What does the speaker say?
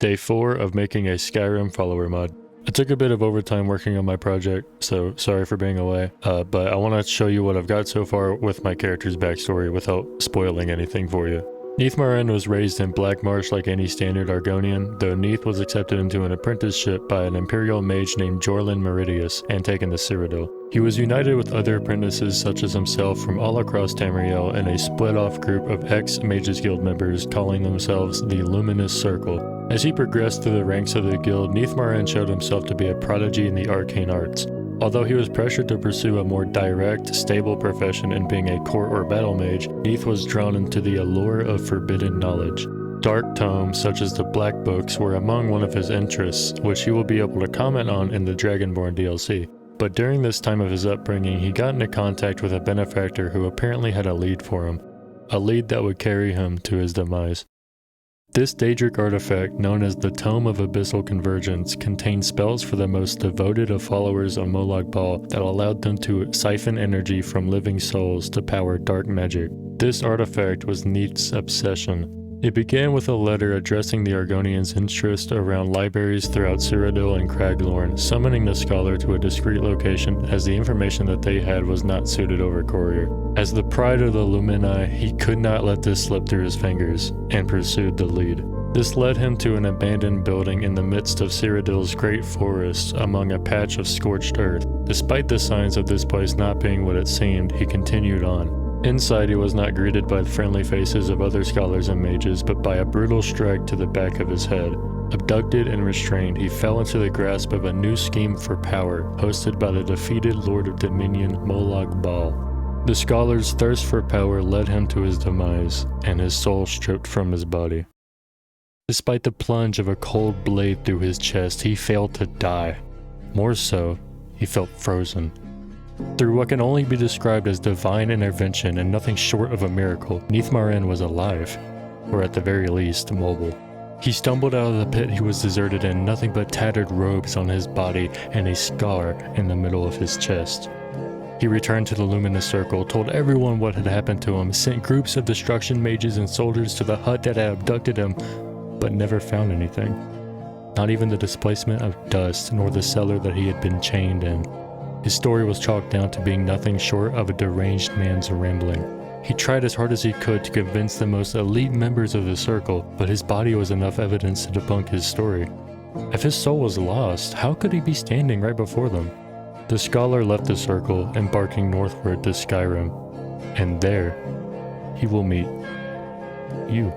Day 4 of making a Skyrim follower mod. I took a bit of overtime working on my project, so sorry for being away, but I want to show you what I've got so far with my character's backstory without spoiling anything for you. Neithmarin was raised in Black Marsh like any standard Argonian, though Neith was accepted into an apprenticeship by an imperial mage named Jorlin Meridius and taken to Cyrodiil. He was united with other apprentices such as himself from all across Tamriel in a split-off group of ex-Mages Guild members calling themselves the Luminous Circle. As he progressed through the ranks of the guild, Neithmarin showed himself to be a prodigy in the arcane arts. Although he was pressured to pursue a more direct, stable profession in being a court or battle mage, Neith was drawn into the allure of forbidden knowledge. Dark tomes, such as the Black Books, were among one of his interests, which he will be able to comment on in the Dragonborn DLC. But during this time of his upbringing, he got into contact with a benefactor who apparently had a lead for him. A lead that would carry him to his demise. This Daedric artifact, known as the Tome of Abyssal Convergence, contained spells for the most devoted of followers of Molag Bal that allowed them to siphon energy from living souls to power dark magic. This artifact was Neith's obsession. It began with a letter addressing the Argonians' interest around libraries throughout Cyrodiil and Craglorn, summoning the scholar to a discreet location as the information that they had was not suited over courier. As the pride of the Lumini, he could not let this slip through his fingers, and pursued the lead. This led him to an abandoned building in the midst of Cyrodiil's great forests among a patch of scorched earth. Despite the signs of this place not being what it seemed, he continued on. Inside, he was not greeted by the friendly faces of other scholars and mages, but by a brutal strike to the back of his head. Abducted and restrained, he fell into the grasp of a new scheme for power, hosted by the defeated Lord of Dominion, Molag Bal. The scholar's thirst for power led him to his demise, and his soul stripped from his body. Despite the plunge of a cold blade through his chest, he failed to die. More so, he felt frozen. Through what can only be described as divine intervention and nothing short of a miracle, Neithmarin was alive, or at the very least, mobile. He stumbled out of the pit he was deserted in, nothing but tattered robes on his body and a scar in the middle of his chest. He returned to the Luminous Circle, told everyone what had happened to him, sent groups of destruction mages and soldiers to the hut that had abducted him, but never found anything. Not even the displacement of dust, nor the cellar that he had been chained in. His story was chalked down to being nothing short of a deranged man's rambling. He tried as hard as he could to convince the most elite members of the circle, but his body was enough evidence to debunk his story. If his soul was lost, how could he be standing right before them? The scholar left the circle, embarking northward to Skyrim, and there, he will meet you.